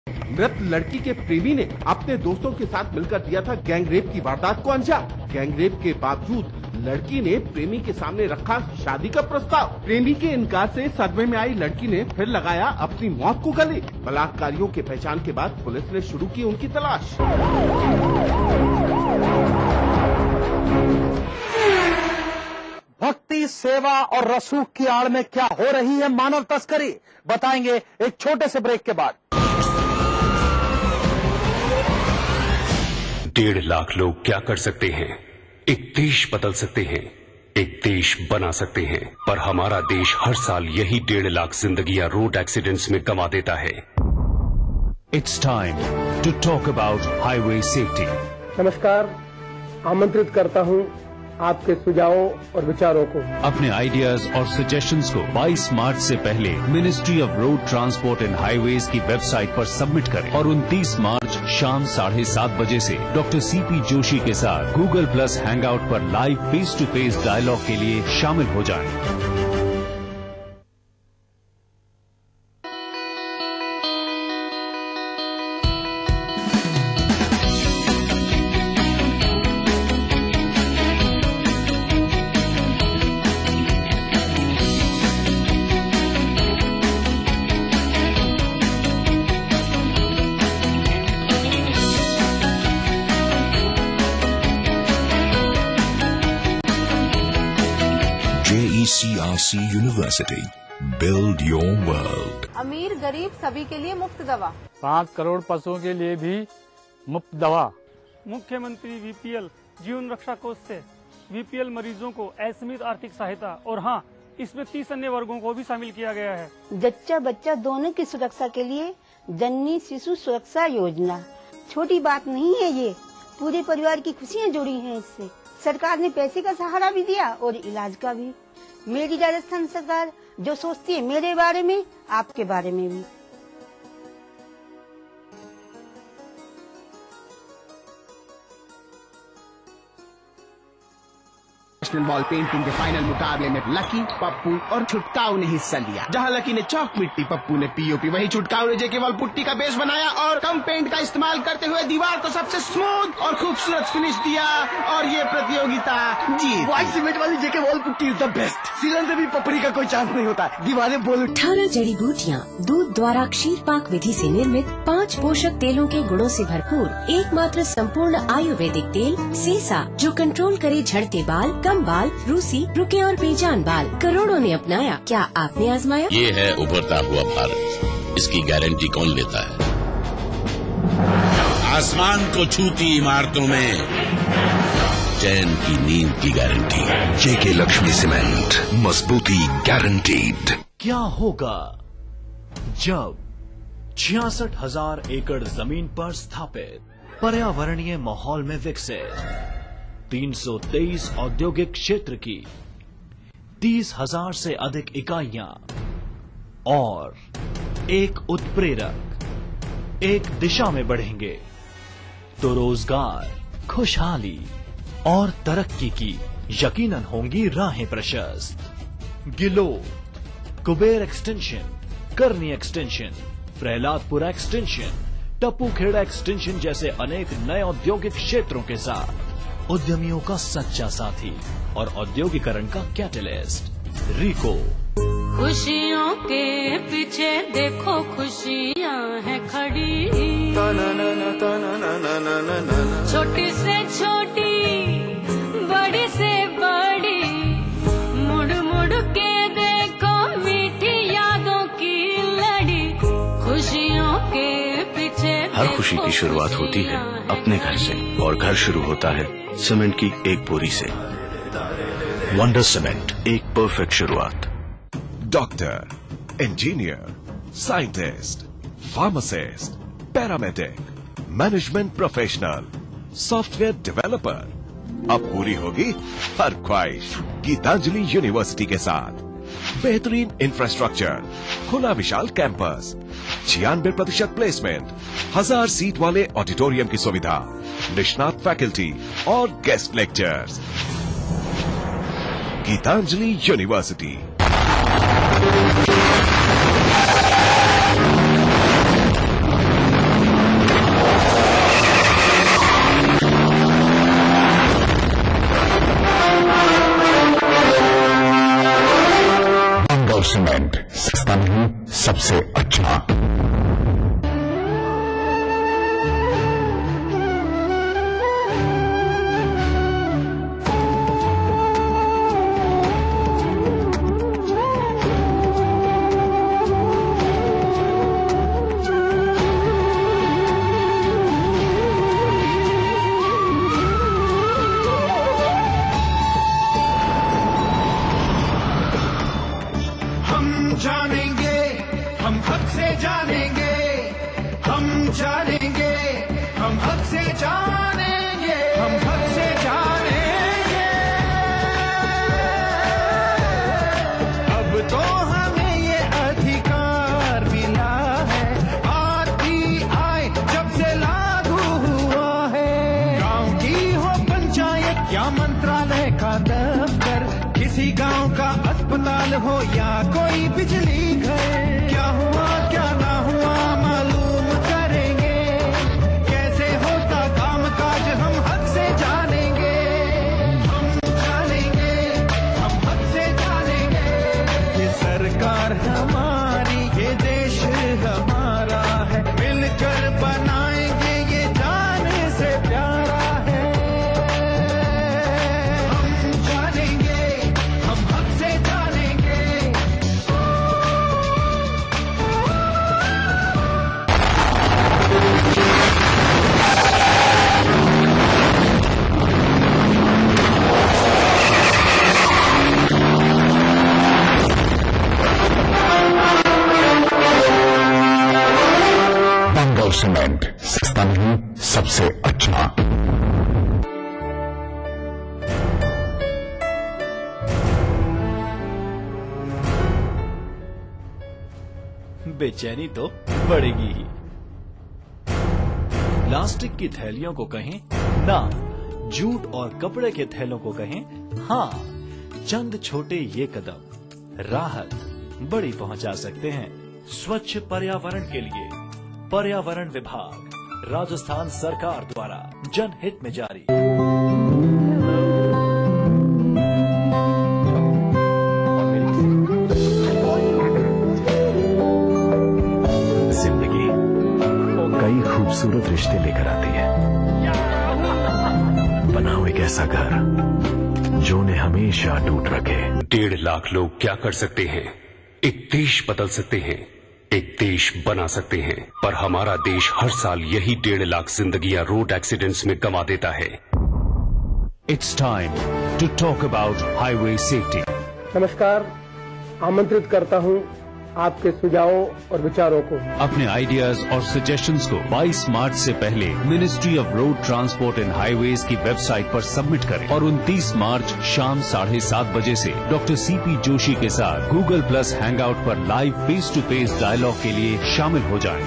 मृत लड़की के प्रेमी ने अपने दोस्तों के साथ मिलकर दिया था गैंगरेप की वारदात को अंजाम। गैंगरेप के बावजूद लड़की ने प्रेमी के सामने रखा शादी का प्रस्ताव। प्रेमी के इनकार से सदमे में आई लड़की ने फिर लगाया अपनी मौत को गले। बलात्कारियों के पहचान के बाद पुलिस ने शुरू की उनकी तलाश। भक्ति, सेवा और रसूख की आड़ में क्या हो रही है मानव तस्करी, बताएंगे एक छोटे से ब्रेक के बाद। 1.5 लाख लोग क्या कर सकते हैं? एक देश बदल सकते हैं, एक देश बना सकते हैं। पर हमारा देश हर साल यही 1.5 लाख जिंदगियां रोड एक्सीडेंट्स में गंवा देता है। It's time to talk about highway safety. नमस्कार, आमंत्रित करता हूं आपके सुझावों और विचारों को। अपने आइडियाज और सजेशंस को 22 मार्च से पहले ministry of road transport and highways की वेबसाइट पर सबमिट करें और 29 मार्च शाम 7:30 बजे से डॉक्टर CP जोशी के साथ Google+ हैंगआउट पर live face to face dialogue के लिए शामिल हो जाएं। JECRC University. Build your world. अमीर गरीब सभी के लिए मुफ्त दवा। 5 करोड़ पशुओं के लिए भी मुफ्त दवा। मुख्यमंत्री VPL जीवन रक्षा कोष से VPL मरीजों को असीमित आर्थिक सहायता और हाँ, इसमें 30 अन्य वर्गों को भी शामिल किया गया है। जच्चा बच्चा दोनों की सुरक्षा के लिए जननी शिशु सुरक्षा योजना छोटी बात नहीं है, ये पूरे परिवार की खुशियाँ जुड़ी हैं इससे। सरकार ने पैसे का सहारा भी दिया और इलाज का भी। मेरी राजस्थान सरकार जो सोचती है मेरे बारे में, आपके बारे में भी। नेशनल बॉल पेंटिंग के फाइनल मुकाबले में लकी, पप्पू और छुटकाऊ ने हिस्सा लिया। जहां लकी ने चौक मिट्टी, पप्पू ने POP, वहीं छुटकाऊ ने जेके वॉल पुट्टी का बेस बनाया और कम पेंट का इस्तेमाल करते हुए दीवार को सबसे स्मूथ और खूबसूरत फिनिश दिया और ये प्रतियोगिता जीत। व्हाइट सीमेंट वाली JK wall putty is the best. सीलन से भी पपड़ी का कोई चांस नहीं होता। दीवारें बोल 18 जड़ी बूटियाँ, दूध द्वारा क्षीर पाक विधि से निर्मित 5 पोषक तेलों के गुणों से भरपूर एकमात्र संपूर्ण आयुर्वेदिक तेल सेसा, जो कंट्रोल करे झड़ते बाल, कम बाल, रूसी, रुके और बेजान बाल। करोड़ों ने अपनाया, क्या आपने आजमाया? ये है उभरता हुआ भारत, इसकी गारंटी कौन लेता है? आसमान को छूती इमारतों में चैन की नींद की गारंटी। JK लक्ष्मी सीमेंट, मजबूती गारंटीड। क्या होगा जब 66,000 एकड़ जमीन पर स्थापित पर्यावरणीय माहौल में विकसित 323 औद्योगिक क्षेत्र की 30,000 से अधिक इकाइयां और एक उत्प्रेरक एक दिशा में बढ़ेंगे तो रोजगार, खुशहाली और तरक्की की यकीनन होंगी राहें प्रशस्त। गिलोद, कुबेर एक्सटेंशन, करनी एक्सटेंशन, प्रहलादपुरा एक्सटेंशन, टप्पूखेड़ा एक्सटेंशन जैसे अनेक नए औद्योगिक क्षेत्रों के साथ उद्यमियों का सच्चा साथी और औद्योगिकरण का कैटलिस्ट रिको। खुशियों के पीछे देखो खुशियाँ हैं खड़ी, छोटी से छोटी, बड़ी से बड़ी, मुड़ मुड़ के देखो मीठी यादों की लड़ी। खुशियों के पीछे हर खुशी की शुरुआत होती है अपने घर से और घर शुरू होता है सीमेंट की एक बोरी से। वंडर सीमेंट, एक परफेक्ट शुरुआत। Doctor, engineer, scientist, pharmacist, paramedic, management professional, software developer, अब पूरी होगी हर ख्वाहिश गीतांजलि यूनिवर्सिटी के साथ। बेहतरीन इंफ्रास्ट्रक्चर, खुला विशाल कैंपस, 96% प्लेसमेंट, 1000 सीट वाले ऑडिटोरियम की सुविधा, निष्णात फैकल्टी और गेस्ट लेक्चर्स। गीतांजलि यूनिवर्सिटी। हम जानेंगे, हम हक से जानेंगे, हम हक से जानेंगे। अब तो हमें ये अधिकार मिला है, आती आए जब से लागू हुआ है। गांव की हो पंचायत या मंत्रालय का दफ्तर, किसी गांव का अस्पताल हो या कोई बिजली घर, क्या हुआ क्या ना हुआ मालूम करेंगे, कैसे होता काम काज हम हक से जानेंगे। हम जानेंगे, हम हक से जानेंगे। ये सरकार हमारी, ये देश हमारा है, मिलकर बनाएंगे ये जान से प्यारा है। हम जानेंगे, हम हक से जानेंगे। बंगाल सीमेंट, सस्ता नहीं, सबसे अच्छा। बेचैनी तो बढ़ेगी ही। प्लास्टिक की थैलियों को कहें ना, जूट और कपड़े के थैलों को कहें हाँ। चंद छोटे ये कदम राहत बड़ी पहुंचा सकते हैं। स्वच्छ पर्यावरण के लिए पर्यावरण विभाग, राजस्थान सरकार द्वारा जनहित में जारी। जिंदगी कई खूबसूरत रिश्ते लेकर आती है। बनाओ एक ऐसा घर जो उन्हें हमेशा टूट रखे। 1.5 लाख लोग क्या कर सकते हैं? एक देश बदल सकते हैं, एक देश बना सकते हैं, पर हमारा देश हर साल यही 1.5 लाख जिंदगियां रोड एक्सीडेंट्स में गंवा देता है। It's time to talk about highway safety. नमस्कार, आमंत्रित करता हूं आपके सुझावों और विचारों को। अपने आइडियाज और सजेशंस को 22 मार्च से पहले ministry of road transport and highways की वेबसाइट पर सबमिट करें और 29 मार्च शाम 7:30 बजे से डॉक्टर सीपी जोशी के साथ गूगल प्लस हैंगआउट पर live face to face dialogue के लिए शामिल हो जाएं।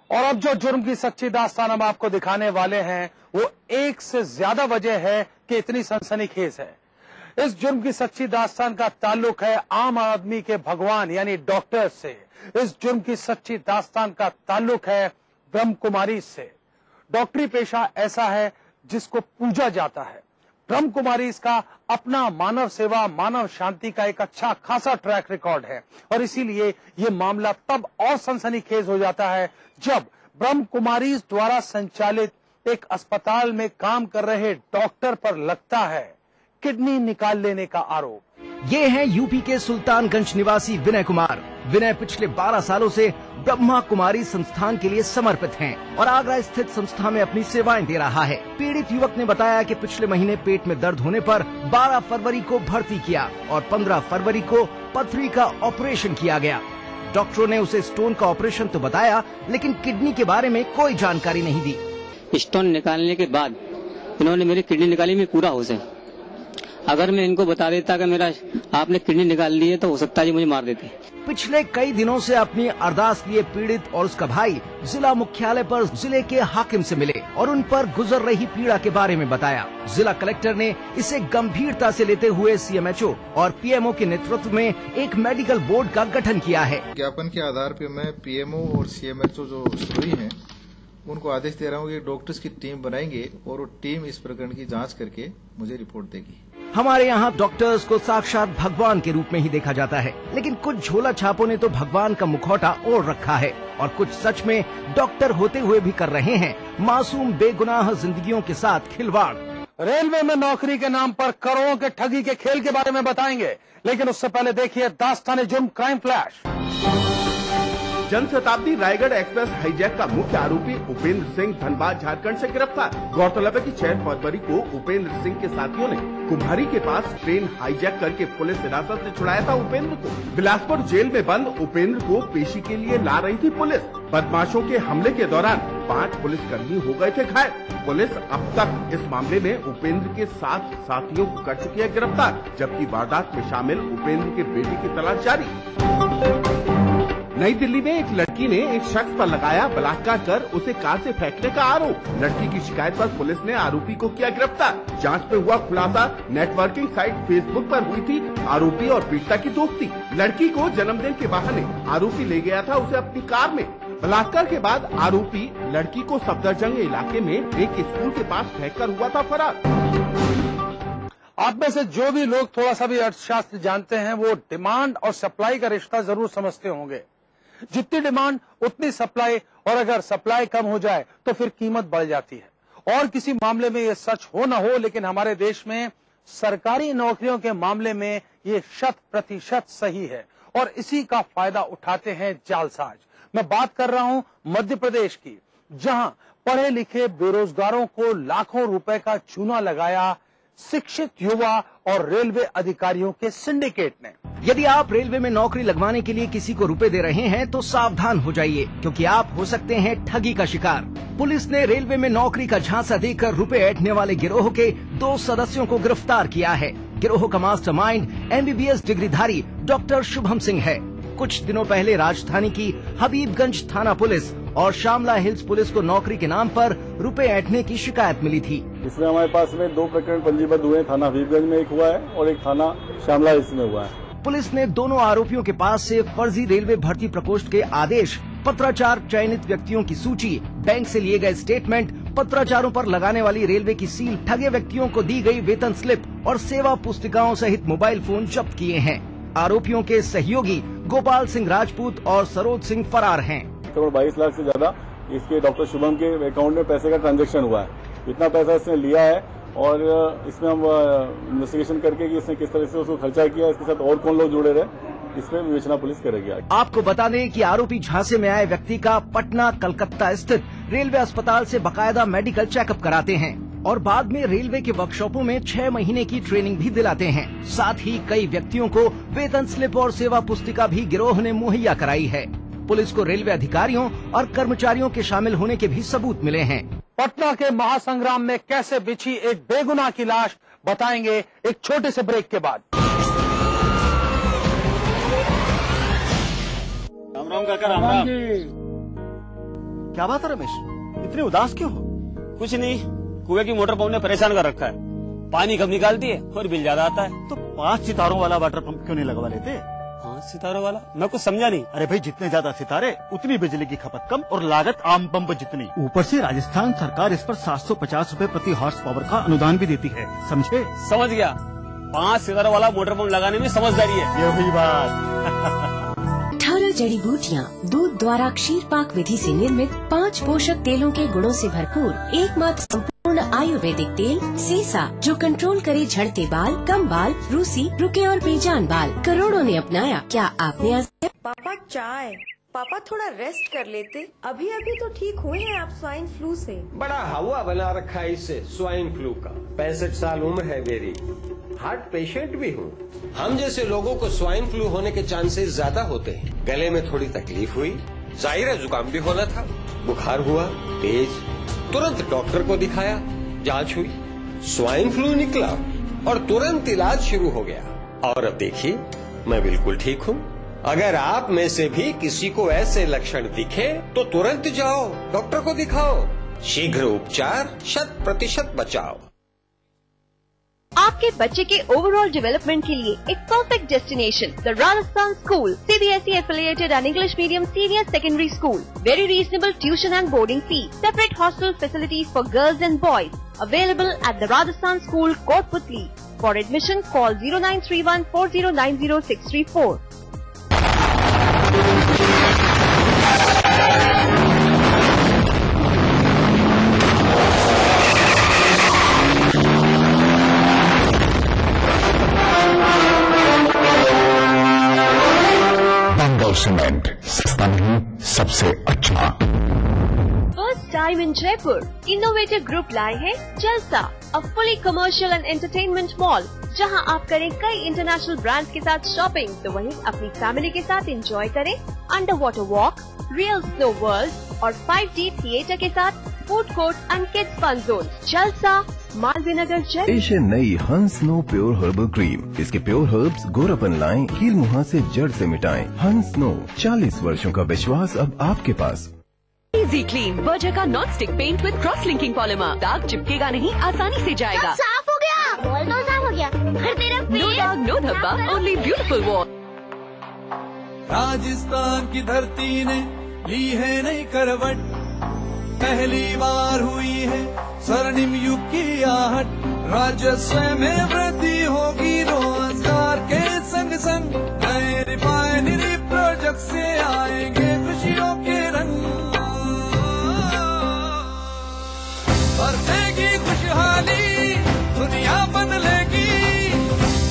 और अब जो जुर्म की सच्ची दास्तान हम आपको दिखाने वाले हैं वो एक से ज्यादा वजह है कि इतनी सनसनीखेज है। इस जुर्म की सच्ची दास्तान का ताल्लुक है आम आदमी के भगवान यानी डॉक्टर से। इस जुर्म की सच्ची दास्तान का ताल्लुक है ब्रह्म कुमारी से। डॉक्टरी पेशा ऐसा है जिसको पूजा जाता है। ब्रह्म कुमारी इसका अपना मानव सेवा, मानव शांति का एक अच्छा खासा ट्रैक रिकॉर्ड है और इसीलिए ये मामला तब और सनसनीखेज हो जाता है जब ब्रह्म कुमारी द्वारा संचालित एक अस्पताल में काम कर रहे डॉक्टर पर लगता है किडनी निकाल लेने का आरोप। ये हैं यूपी के सुल्तानगंज निवासी विनय कुमार। विनय पिछले 12 सालों से ब्रह्मा कुमारी संस्थान के लिए समर्पित हैं और आगरा स्थित संस्था में अपनी सेवाएं दे रहा है। पीड़ित युवक ने बताया कि पिछले महीने पेट में दर्द होने पर 12 फरवरी को भर्ती किया और 15 फरवरी को पथरी का ऑपरेशन किया गया। डॉक्टरों ने उसे स्टोन का ऑपरेशन तो बताया, लेकिन किडनी के बारे में कोई जानकारी नहीं दी। स्टोन निकालने के बाद इन्होंने मेरी किडनी निकाली, में पूरा होश है। अगर मैं इनको बता देता कि मेरा आपने किडनी निकाल ली है तो हो सकता है मुझे मार देते। पिछले कई दिनों से अपनी अरदास लिए पीड़ित और उसका भाई जिला मुख्यालय पर जिले के हाकिम से मिले और उन पर गुजर रही पीड़ा के बारे में बताया। जिला कलेक्टर ने इसे गंभीरता से लेते हुए सीएमएचओ और पीएमओ के नेतृत्व में एक मेडिकल बोर्ड का गठन किया है। ज्ञापन के आधार पर मैं पीएमओ और सीएमएचओ जो स्टोरी है उनको आदेश दे रहा हूँ कि डॉक्टर्स की टीम बनाएंगे और वो टीम इस प्रकरण की जांच करके मुझे रिपोर्ट देगी। हमारे यहाँ डॉक्टर्स को साक्षात भगवान के रूप में ही देखा जाता है, लेकिन कुछ झोला छापों ने तो भगवान का मुखौटा ओढ़ रखा है और कुछ सच में डॉक्टर होते हुए भी कर रहे हैं मासूम बेगुनाह जिंदगियों के साथ खिलवाड़। रेलवे में नौकरी के नाम पर करोड़ों के ठगी के खेल के बारे में बताएंगे, लेकिन उससे पहले देखिए दास्तान जुर्म crime flash. Janshatabdi Raigarh express hijack का मुख्य आरोपी उपेंद्र सिंह धनबाद झारखंड से गिरफ्तार। गौरतलब है कि 6 फरवरी को उपेंद्र सिंह के साथियों ने कुम्हारी के पास ट्रेन हाईजैक करके पुलिस हिरासत में छुड़ाया था उपेंद्र को। बिलासपुर जेल में बंद उपेंद्र को पेशी के लिए ला रही थी पुलिस। बदमाशों के हमले के दौरान 5 पुलिसकर्मी हो गए थे घायल। पुलिस अब तक इस मामले में उपेंद्र के 7 साथियों को कर चुकी है गिरफ्तार, जबकि वारदात में शामिल उपेंद्र के बेटे की तलाश जारी। नई दिल्ली में एक लड़की ने एक शख्स पर लगाया बलात्कार कर उसे कार से फेंकने का आरोप। लड़की की शिकायत पर पुलिस ने आरोपी को किया गिरफ्तार। जांच में हुआ खुलासा, नेटवर्किंग साइट फेसबुक पर हुई थी आरोपी और पीड़िता की दोस्ती। लड़की को जन्मदिन के बहाने आरोपी ले गया था उसे अपनी कार में। बलात्कार के बाद आरोपी लड़की को सफदरजंग इलाके में एक स्कूल के पास फेंककर हुआ था फरार। आप में से जो भी लोग थोड़ा सा भी अर्थशास्त्र जानते हैं वो डिमांड और सप्लाई का रिश्ता जरूर समझते होंगे। जितनी डिमांड उतनी सप्लाई, और अगर सप्लाई कम हो जाए तो फिर कीमत बढ़ जाती है। और किसी मामले में ये सच हो ना हो, लेकिन हमारे देश में सरकारी नौकरियों के मामले में ये 100% सही है और इसी का फायदा उठाते हैं जालसाज। मैं बात कर रहा हूं मध्य प्रदेश की, जहां पढ़े लिखे बेरोजगारों को लाखों रुपए का चूना लगाया शिक्षित युवा और रेलवे अधिकारियों के सिंडिकेट ने। यदि आप रेलवे में नौकरी लगवाने के लिए किसी को रुपए दे रहे हैं तो सावधान हो जाइए, क्योंकि आप हो सकते हैं ठगी का शिकार। पुलिस ने रेलवे में नौकरी का झांसा देकर रुपए ऐंठने वाले गिरोह के 2 सदस्यों को गिरफ्तार किया है। गिरोह का मास्टरमाइंड MBBS डिग्रीधारी डॉक्टर शुभम सिंह है। कुछ दिनों पहले राजधानी की हबीबगंज थाना पुलिस और शामला हिल्स पुलिस को नौकरी के नाम पर रुपए ऐंठने की शिकायत मिली थी। इसमें हमारे पास में 2 प्रकरण पंजीबद्ध हुए। थाना हबीबगंज में एक हुआ है और एक थाना शामला हिल्स में हुआ है। पुलिस ने दोनों आरोपियों के पास से फर्जी रेलवे भर्ती प्रकोष्ठ के आदेश, पत्राचार, चयनित व्यक्तियों की सूची, बैंक से लिए गए स्टेटमेंट, पत्राचारों पर लगाने वाली रेलवे की सील, ठगे व्यक्तियों को दी गई वेतन स्लिप और सेवा पुस्तिकाओं सहित मोबाइल फोन जब्त किए हैं। आरोपियों के सहयोगी गोपाल सिंह राजपूत और सरोज सिंह फरार हैं। 22 लाख से ज्यादा इसके डॉक्टर शुभम के अकाउंट में पैसे का ट्रांजैक्शन हुआ है। इतना पैसा इसने लिया है और इसमें हम इन्वेस्टिगेशन करके कि इसने किस तरह से उसको खर्चा किया, इसके साथ और कौन लोग जुड़े रहे, इसमें विवेचना पुलिस करेगी। आपको बता दें कि आरोपी झांसे में आए व्यक्ति का पटना कलकत्ता स्थित रेलवे अस्पताल से बकायदा मेडिकल चेकअप कराते हैं और बाद में रेलवे के वर्कशॉपों में 6 महीने की ट्रेनिंग भी दिलाते हैं। साथ ही कई व्यक्तियों को वेतन स्लिप और सेवा पुस्तिका भी गिरोह ने मुहैया कराई है। पुलिस को रेलवे अधिकारियों और कर्मचारियों के शामिल होने के भी सबूत मिले हैं। पटना के महासंग्राम में कैसे बिछी एक बेगुनाह की लाश बताएंगे एक छोटे से ब्रेक के बाद। राम राम काका, राम राम। क्या बात है रमेश, इतने उदास क्यों हो? कुछ नहीं, कुएं की मोटर पंप ने परेशान कर रखा है। पानी कम निकालती है और बिल ज्यादा आता है। तो 5 सितारों वाला वाटर पंप क्यों नहीं लगवा लेते? 5 सितारों वाला? मैं कुछ समझा नहीं। अरे भाई, जितने ज्यादा सितारे उतनी बिजली की खपत कम और लागत आम पंप जितनी। ऊपर से राजस्थान सरकार इस पर 750 रुपए प्रति हॉर्स पावर का अनुदान भी देती है, समझे? समझ गया, 5 सितारों वाला मोटर पंप लगाने में समझदारी है। ये हुई बात। 18 जड़ी बूटियाँ, दूध द्वारा क्षीर पाक विधि से निर्मित 5 पोषक तेलों के गुणों से भरपूर एकमात्र संपूर्ण आयुर्वेदिक तेल सेसा, जो कंट्रोल करे झड़ते बाल, कम बाल, रूसी, रुके और बेजान बाल। करोड़ों ने अपनाया, क्या आपने आजमाया? पापा चाय। पापा थोड़ा रेस्ट कर लेते, अभी अभी तो ठीक हुए हैं आप स्वाइन फ्लू से। बड़ा हवा बना रखा है इससे स्वाइन फ्लू का। 65 साल उम्र है मेरी, हार्ट पेशेंट भी हूँ। हम जैसे लोगों को स्वाइन फ्लू होने के चांसेस ज्यादा होते हैं। गले में थोड़ी तकलीफ हुई, जाहिर है जुकाम भी होना था, बुखार हुआ तेज, तुरंत डॉक्टर को दिखाया, जांच हुई, स्वाइन फ्लू निकला और तुरंत इलाज शुरू हो गया। और अब देखिए, मैं बिल्कुल ठीक हूँ। अगर आप में से भी किसी को ऐसे लक्षण दिखे तो तुरंत जाओ, डॉक्टर को दिखाओ। शीघ्र उपचार, 100% बचाव। आपके बच्चे के ओवरऑल डेवलपमेंट के लिए एक perfect destination, the Rajasthan school, CBSE affiliated and English medium senior secondary school. Very reasonable tuition and boarding fee. Separate hostel facilities for girls and boys. Available at the Rajasthan School, Kotputli. For admission, call 0931 4090634. Cement, सस्ता नहीं सबसे अच्छा। First time in Jaipur, innovative group लाए हैं जलसा, a fully commercial and entertainment mall, जहां आप करें कई इंटरनेशनल ब्रांड्स के साथ शॉपिंग, तो वहीं अपनी फैमिली के साथ एंजॉय करें under water walk, real snow world और 5D थिएटर के साथ food court and kids fun zone. Jalsa, Malviya Nagar, Jaipur. पेश है नई Hans no pure herbal cream. इसके प्योर हर्ब्स गोरापन लाएं, कील मुहां से जड़ से मिटाएं। हंस नो, 40 वर्षों का विश्वास अब आपके पास। इजी क्लीन, बर्जर का non stick paint with cross linking polymer. दाग चिपकेगा नहीं, आसानी से जाएगा। साफ हो गया, वॉल तो साफ हो गया। फिर तेरा नो दाग, नो धब्बा, ओनली ब्यूटीफुल वॉल। राजस्थान की धरती ने ली है नई करवट, पहली बार हुई है स्वर्णिम युग की आहट। राजस्व में वृद्धि होगी, रोजगार के संग संग नए रिफाइनरी प्रोजेक्ट से आएंगे खुशियों के रंग। बरसेगी खुशहाली, दुनिया बदलेगी,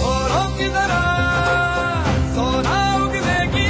औरों की तरह सोना उगलेगी।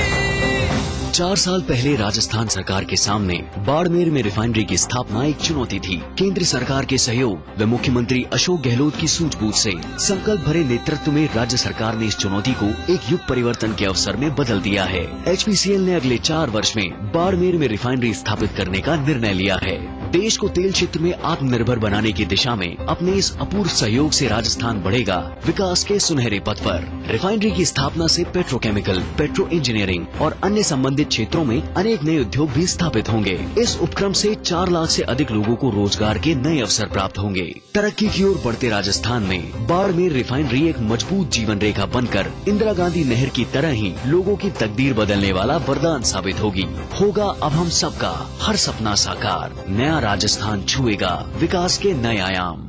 4 साल पहले राजस्थान सरकार के सामने बाड़मेर में रिफाइनरी की स्थापना एक चुनौती थी। केंद्र सरकार के सहयोग व मुख्यमंत्री अशोक गहलोत की सूझबूझ से संकल्प भरे नेतृत्व में राज्य सरकार ने इस चुनौती को एक युग परिवर्तन के अवसर में बदल दिया है। HPCL ने अगले 4 वर्ष में बाड़मेर में रिफाइनरी स्थापित करने का निर्णय लिया है। देश को तेल क्षेत्र में आत्मनिर्भर बनाने की दिशा में अपने इस अपूर्व सहयोग से राजस्थान बढ़ेगा विकास के सुनहरे पथ पर। रिफाइनरी की स्थापना से पेट्रोकेमिकल, पेट्रो इंजीनियरिंग और अन्य संबंधित क्षेत्रों में अनेक नए उद्योग भी स्थापित होंगे। इस उपक्रम से 4 लाख से अधिक लोगों को रोजगार के नए अवसर प्राप्त होंगे। तरक्की की ओर बढ़ते राजस्थान में बाड़मेर रिफाइनरी एक मजबूत जीवन रेखा बनकर इंदिरा गांधी नहर की तरह ही लोगों की तकदीर बदलने वाला वरदान साबित होगी। होगा अब हम सबका हर सपना साकार, नया राजस्थान छुएगा विकास के नए आयाम।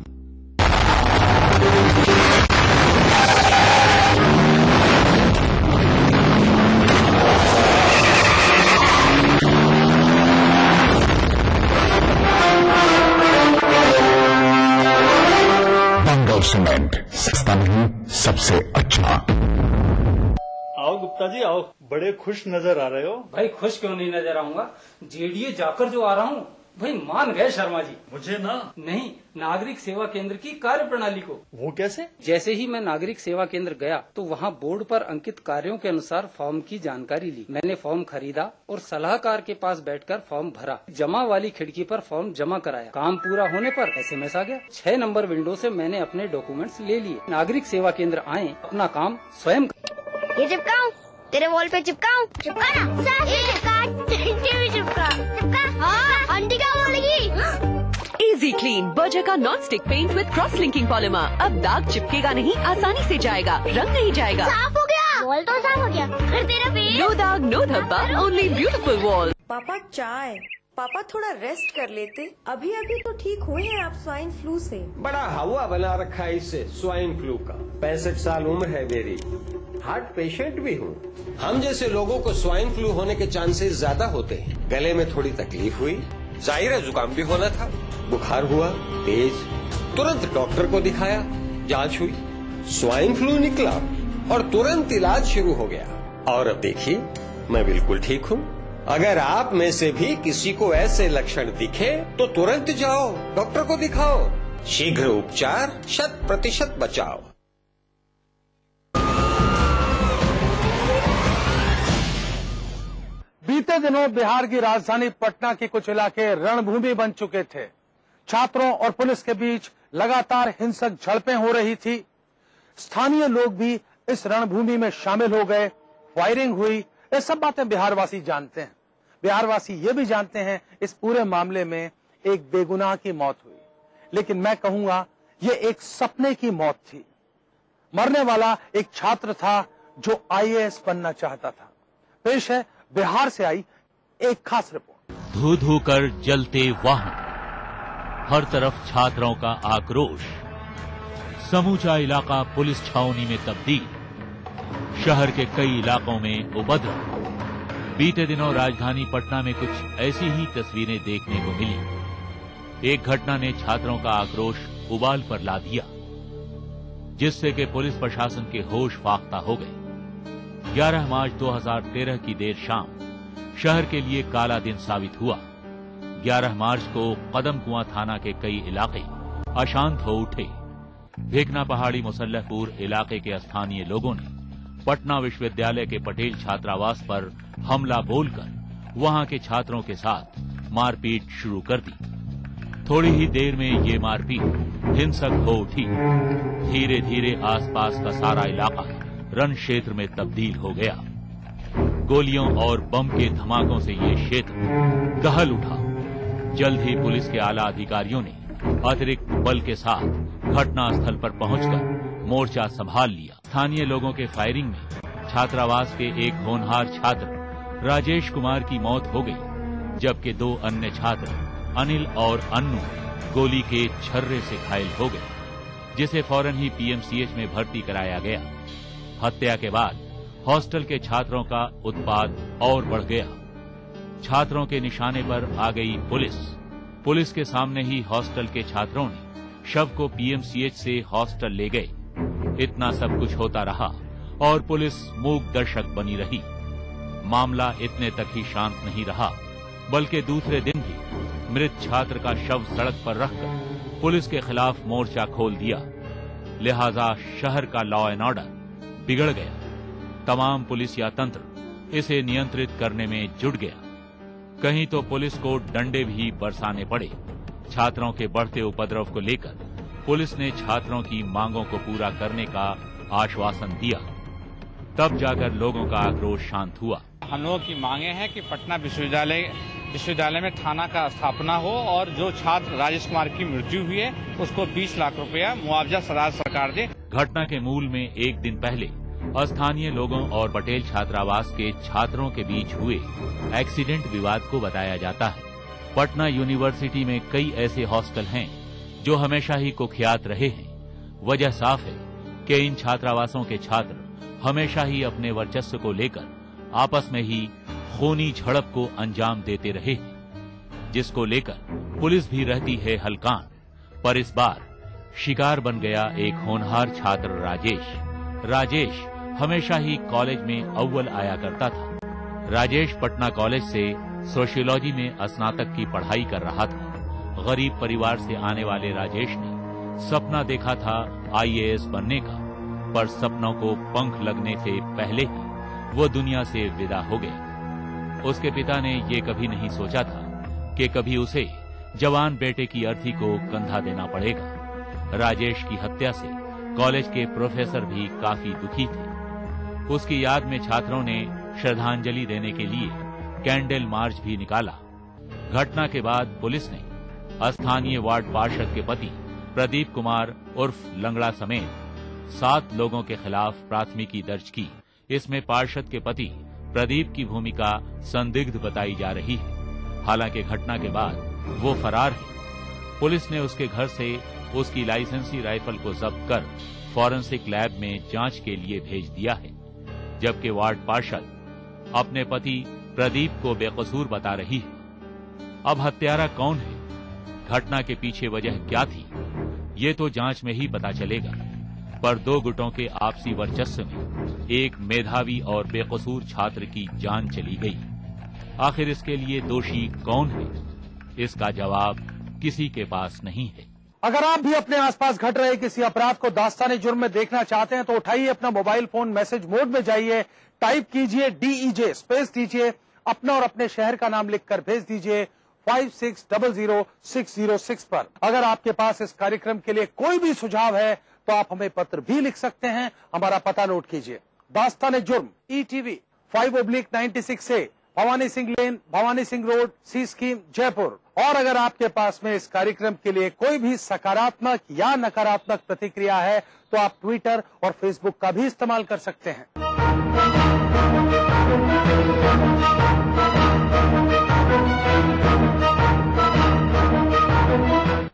बंगाल सीमेंट, सस्ता नहीं सबसे अच्छा। आओ गुप्ता जी आओ, बड़े खुश नजर आ रहे हो। भाई खुश क्यों नहीं नजर आऊंगा, जेडीए जाकर जो आ रहा हूँ भाई मान गए शर्मा जी। मुझे ना नहीं, नागरिक सेवा केंद्र की कार्य प्रणाली को। वो कैसे? जैसे ही मैं नागरिक सेवा केंद्र गया तो वहाँ बोर्ड पर अंकित कार्यों के अनुसार फॉर्म की जानकारी ली। मैंने फॉर्म खरीदा और सलाहकार के पास बैठकर फॉर्म भरा। जमा वाली खिड़की पर फॉर्म जमा कराया। काम पूरा होने पर SMS आ गया। 6 नंबर विंडो से मैंने अपने डॉक्यूमेंट्स ले लिए। नागरिक सेवा केंद्र आए, अपना काम स्वयं। ये चिपकाऊं? तेरे वॉल पे चिपकाऊं? चिपका ना। चिपका। हाँ, आंटी क्या बोलेगी? इजी क्लीन, बर्जर का non stick paint with cross linking polymer. अब दाग चिपकेगा नहीं, आसानी से जाएगा, रंग नहीं जाएगा। साफ हो गया, वॉल तो साफ हो गया। फिर तेरा पेट? नो दाग, नो धब्बा, ओनली ब्यूटीफुल वॉल। पापा चाय। पापा थोड़ा रेस्ट कर लेते, अभी अभी तो ठीक हुए हैं आप स्वाइन फ्लू से। बड़ा हवा बना रखा है इससे स्वाइन फ्लू का। 65 साल उम्र है मेरी, हार्ट पेशेंट भी हूँ। हम जैसे लोगों को स्वाइन फ्लू होने के चांसेस ज्यादा होते हैं। गले में थोड़ी तकलीफ हुई, जाहिर है जुकाम भी होना था, बुखार हुआ तेज, तुरंत डॉक्टर को दिखाया, जांच हुई, स्वाइन फ्लू निकला और तुरंत इलाज शुरू हो गया। और अब देखिए मैं बिल्कुल ठीक हूँ। अगर आप में से भी किसी को ऐसे लक्षण दिखे तो तुरंत जाओ, डॉक्टर को दिखाओ। शीघ्र उपचार, 100% बचाव। बीते दिनों बिहार की राजधानी पटना के कुछ इलाके रणभूमि बन चुके थे। छात्रों और पुलिस के बीच लगातार हिंसक झड़पें हो रही थी। स्थानीय लोग भी इस रणभूमि में शामिल हो गए, फायरिंग हुई। ये सब बातें बिहारवासी जानते हैं। बिहारवासी ये भी जानते हैं इस पूरे मामले में एक बेगुनाह की मौत हुई, लेकिन मैं कहूंगा ये एक सपने की मौत थी। मरने वाला एक छात्र था जो IAS बनना चाहता था। पेश है बिहार से आई एक खास रिपोर्ट। धू धू कर जलते वाहन, हर तरफ छात्रों का आक्रोश, समूचा इलाका पुलिस छावनी में तब्दील, शहर के कई इलाकों में उपद्रव। बीते दिनों राजधानी पटना में कुछ ऐसी ही तस्वीरें देखने को मिली। एक घटना ने छात्रों का आक्रोश उबाल पर ला दिया, जिससे कि पुलिस प्रशासन के होश फाख्ता हो गए। 11 मार्च 2013 की देर शाम शहर के लिए काला दिन साबित हुआ। 11 मार्च को कदम कुआं थाना के कई इलाके अशांत हो उठे। भेकना पहाड़ी मुसल्लहपुर इलाके के स्थानीय लोगों ने पटना विश्वविद्यालय के पटेल छात्रावास पर हमला बोलकर वहां के छात्रों के साथ मारपीट शुरू कर दी। थोड़ी ही देर में ये मारपीट हिंसक हो उठी। धीरे धीरे आसपास का सारा इलाका रण क्षेत्र में तब्दील हो गया। गोलियों और बम के धमाकों से ये क्षेत्र दहल उठा। जल्द ही पुलिस के आला अधिकारियों ने अतिरिक्त बल के साथ घटनास्थल पर पहुंचकर मोर्चा संभाल लिया। स्थानीय लोगों के फायरिंग में छात्रावास के एक होनहार छात्र राजेश कुमार की मौत हो गई, जबकि 2 अन्य छात्र अनिल और अन्नू गोली के छर्रे से घायल हो गए, जिसे फौरन ही पीएमसीएच में भर्ती कराया गया। हत्या के बाद हॉस्टल के छात्रों का उत्पात और बढ़ गया। छात्रों के निशाने पर आ गई पुलिस के सामने ही हॉस्टल के छात्रों ने शव को पीएमसीएच से हॉस्टल ले गए। इतना सब कुछ होता रहा और पुलिस मूक दर्शक बनी रही। मामला इतने तक ही शांत नहीं रहा, बल्कि दूसरे दिन भी मृत छात्र का शव सड़क पर रखकर पुलिस के खिलाफ मोर्चा खोल दिया। लिहाजा शहर का लॉ एंड ऑर्डर बिगड़ गया। तमाम पुलिसिया तंत्र इसे नियंत्रित करने में जुट गया। कहीं तो पुलिस को डंडे भी बरसाने पड़े। छात्रों के बढ़ते उपद्रव को लेकर पुलिस ने छात्रों की मांगों को पूरा करने का आश्वासन दिया। तब जाकर लोगों का आक्रोश शांत हुआ। हम लोगों की मांगे हैं कि पटना विश्वविद्यालय में थाना का स्थापना हो और जो छात्र राजेश कुमार की मृत्यु हुई है उसको 20 लाख रुपया मुआवजा राज्य सरकार दे। घटना के मूल में एक दिन पहले स्थानीय लोगों और पटेल छात्रावास के छात्रों के बीच हुए एक्सीडेंट विवाद को बताया जाता है। पटना यूनिवर्सिटी में कई ऐसे हॉस्टल हैं जो हमेशा ही कुख्यात रहे हैं। वजह साफ है कि इन छात्रावासों के छात्र हमेशा ही अपने वर्चस्व को लेकर आपस में ही खूनी झड़प को अंजाम देते रहे हैं, जिसको लेकर पुलिस भी रहती है हलकान। पर इस बार शिकार बन गया एक होनहार छात्र राजेश हमेशा ही कॉलेज में अव्वल आया करता था। राजेश पटना कॉलेज से सोशियोलॉजी में स्नातक की पढ़ाई कर रहा था। गरीब परिवार से आने वाले राजेश ने सपना देखा था आईएएस बनने का, पर सपनों को पंख लगने से पहले ही वो दुनिया से विदा हो गया। उसके पिता ने ये कभी नहीं सोचा था कि कभी उसे जवान बेटे की अर्थी को कंधा देना पड़ेगा। राजेश की हत्या से कॉलेज के प्रोफेसर भी काफी दुखी थे। उसकी याद में छात्रों ने श्रद्धांजलि देने के लिए कैंडल मार्च भी निकाला। घटना के बाद पुलिस ने स्थानीय वार्ड पार्षद के पति प्रदीप कुमार उर्फ लंगड़ा समेत 7 लोगों के खिलाफ प्राथमिकी दर्ज की। इसमें पार्षद के पति प्रदीप की भूमिका संदिग्ध बताई जा रही है। हालांकि घटना के बाद वो फरार है। पुलिस ने उसके घर से उसकी लाइसेंसी राइफल को जब्त कर फॉरेंसिक लैब में जांच के लिए भेज दिया है, जबकि वार्ड पार्षद अपने पति प्रदीप को बेकसूर बता रही है। अब हत्यारा कौन है, घटना के पीछे वजह क्या थी, ये तो जांच में ही पता चलेगा। पर 2 गुटों के आपसी वर्चस्व में एक मेधावी और बेकसूर छात्र की जान चली गई। आखिर इसके लिए दोषी कौन है, इसका जवाब किसी के पास नहीं है। अगर आप भी अपने आसपास घट रहे किसी अपराध को दास्ताने जुर्म में देखना चाहते हैं तो उठाइए अपना मोबाइल फोन, मैसेज मोड में जाइए, टाइप कीजिए DEJ, स्पेस दीजिए, अपना और अपने शहर का नाम लिखकर भेज दीजिए 56000606 पर। अगर आपके पास इस कार्यक्रम के लिए कोई भी सुझाव है तो आप हमें पत्र भी लिख सकते हैं। हमारा पता नोट कीजिए, दास्ताने जुर्म, ETV 5/96A, भवानी सिंह लेन, भवानी सिंह रोड, सी स्कीम, जयपुर। और अगर आपके पास में इस कार्यक्रम के लिए कोई भी सकारात्मक या नकारात्मक प्रतिक्रिया है तो आप ट्विटर और फेसबुक का भी इस्तेमाल कर सकते हैं।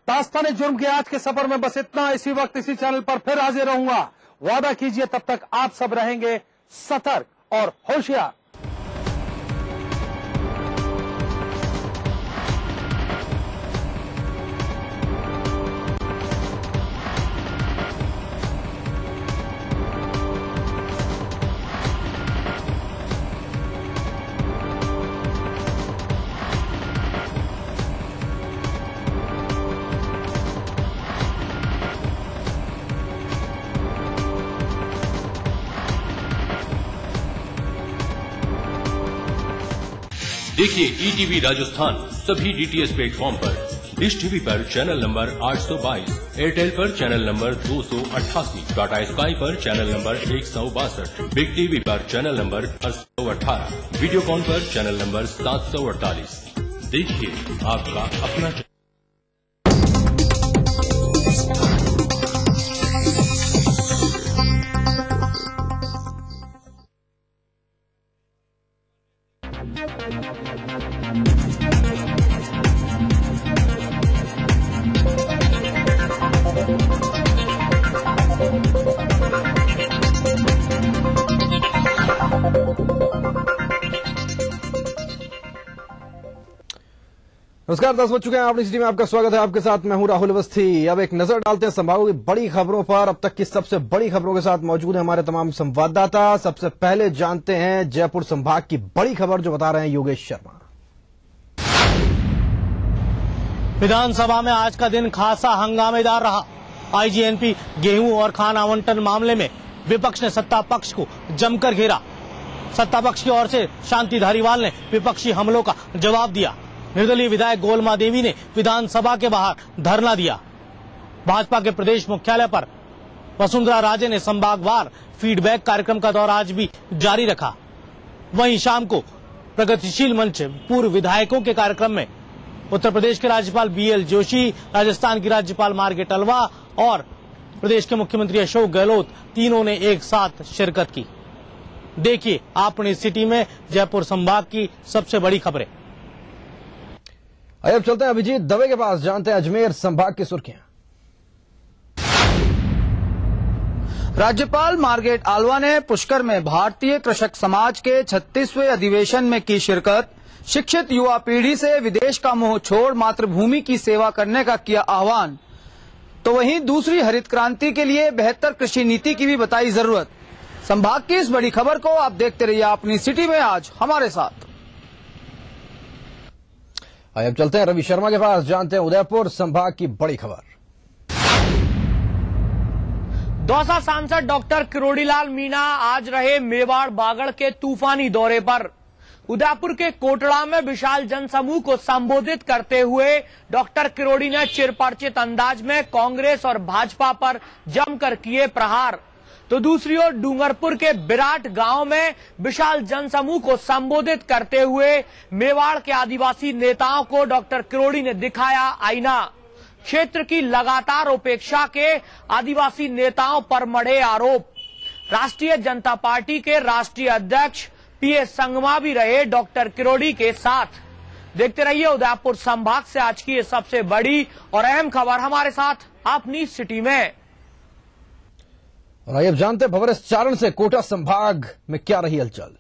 दास्ताने जुर्म के आज के सफर में बस इतना। इसी वक्त इसी चैनल पर फिर हाजिर रहूंगा। वादा कीजिए तब तक आप सब रहेंगे सतर्क और होशियार। देखिए ईटीवी राजस्थान सभी डीटीएच प्लेटफॉर्म पर, डिश टीवी पर चैनल नंबर 822, एयरटेल पर चैनल नंबर 288, टाटा स्काई पर चैनल नंबर 162, बिग टीवी पर चैनल नंबर 818, वीडियोकॉन पर चैनल नंबर 748। देखिए आपका अपना। नमस्कार, 10 बज चुके हैं। अपनी सिटी में आपका स्वागत है। आपके साथ मैं हूं राहुल अवस्थी। अब एक नजर डालते हैं संभागों की बड़ी खबरों पर। अब तक की सबसे बड़ी खबरों के साथ मौजूद है हमारे तमाम संवाददाता। सबसे पहले जानते हैं जयपुर संभाग की बड़ी खबर जो बता रहे हैं योगेश शर्मा। विधानसभा में आज का दिन खासा हंगामेदार रहा। आईजीएनपी गेहूं और खान आवंटन मामले में विपक्ष ने सत्ता पक्ष को जमकर घेरा। सत्ता पक्ष की ओर से शांति धारीवाल ने विपक्षी हमलों का जवाब दिया। निर्दलीय विधायक गोलमा देवी ने विधानसभा के बाहर धरना दिया। भाजपा के प्रदेश मुख्यालय पर वसुंधरा राजे ने संभागवार फीडबैक कार्यक्रम का दौर आज भी जारी रखा। वहीं शाम को प्रगतिशील मंच पूर्व विधायकों के कार्यक्रम में उत्तर प्रदेश के राज्यपाल बीएल जोशी, राजस्थान की राज्यपाल मार्गरेट अलवा और प्रदेश के मुख्यमंत्री अशोक गहलोत तीनों ने एक साथ शिरकत की। देखिए अपनी सिटी में जयपुर संभाग की सबसे बड़ी खबरें। अब चलते हैं अभिजीत दवे के पास, जानते हैं अजमेर संभाग की सुर्खियां। राज्यपाल मार्गरेट आल्वा ने पुष्कर में भारतीय कृषक समाज के 36वें अधिवेशन में की शिरकत। शिक्षित युवा पीढ़ी से विदेश का मोह छोड़ मातृभूमि की सेवा करने का किया आह्वान। तो वहीं दूसरी हरित क्रांति के लिए बेहतर कृषि नीति की भी बताई जरूरत। संभाग की इस बड़ी खबर को आप देखते रहिए अपनी सिटी में आज हमारे साथ। अब चलते हैं रवि शर्मा के पास, जानते हैं उदयपुर संभाग की बड़ी खबर। दौसा सांसद डॉक्टर किरोड़ीलाल मीणा आज रहे मेवाड़ बागड़ के तूफानी दौरे पर। उदयपुर के कोटड़ा में विशाल जनसमूह को संबोधित करते हुए डॉक्टर किरोड़ी ने चिरपरिचित अंदाज में कांग्रेस और भाजपा पर जमकर किए प्रहार। तो दूसरी ओर डूंगरपुर के बिराट गांव में विशाल जनसमूह को संबोधित करते हुए मेवाड़ के आदिवासी नेताओं को डॉक्टर किरोड़ी ने दिखाया आईना। क्षेत्र की लगातार उपेक्षा के आदिवासी नेताओं पर मढ़े आरोप। राष्ट्रीय जनता पार्टी के राष्ट्रीय अध्यक्ष पीएस संगमा भी रहे डॉक्टर किरोड़ी के साथ। देखते रहिए उदयपुर संभाग से आज की ये सबसे बड़ी और अहम खबर हमारे साथ अपनी सिटी में। और आइए अब जानते हैं भंवरेश चारण से कोटा संभाग में क्या रही हलचल।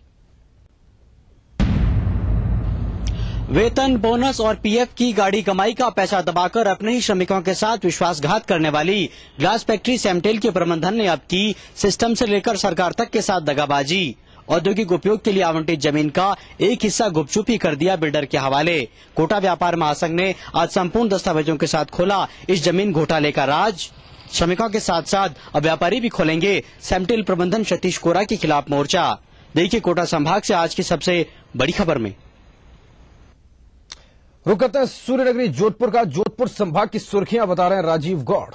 वेतन, बोनस और पीएफ की गाड़ी कमाई का पैसा दबाकर अपने ही श्रमिकों के साथ विश्वासघात करने वाली ग्लास फैक्ट्री सैमटेल के प्रबंधन ने अब की सिस्टम से लेकर सरकार तक के साथ दगाबाजी। औद्योगिक उपयोग के लिए आवंटित जमीन का एक हिस्सा गुपचुप ही कर दिया बिल्डर के हवाले। कोटा व्यापार महासंघ ने आज संपूर्ण दस्तावेजों के साथ खोला इस जमीन घोटाले का राज। श्रमिकों के साथ साथ अब व्यापारी भी खोलेंगे सैमटेल प्रबंधन सतीश कोरा के खिलाफ मोर्चा। देखिए कोटा संभाग से आज की सबसे बड़ी खबर में। रुक करते हैं सूर्यनगरी जोधपुर का। जोधपुर संभाग की सुर्खियां बता रहे हैं राजीव गौड़।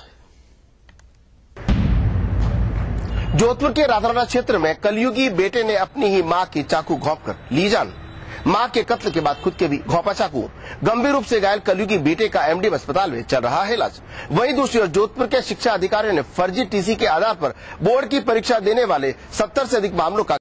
जोधपुर के राधारा क्षेत्र में कलयुगी बेटे ने अपनी ही मां की चाकू घोंपकर ली जान। मां के कत्ल के बाद खुद के भी घोंपा चाकू। गंभीर रूप से घायल कलयुगी बेटे का एमडी अस्पताल में चल रहा है इलाज। वहीं दूसरी ओर जोधपुर के शिक्षा अधिकारियों ने फर्जी टीसी के आधार पर बोर्ड की परीक्षा देने वाले 70 से अधिक मामलों का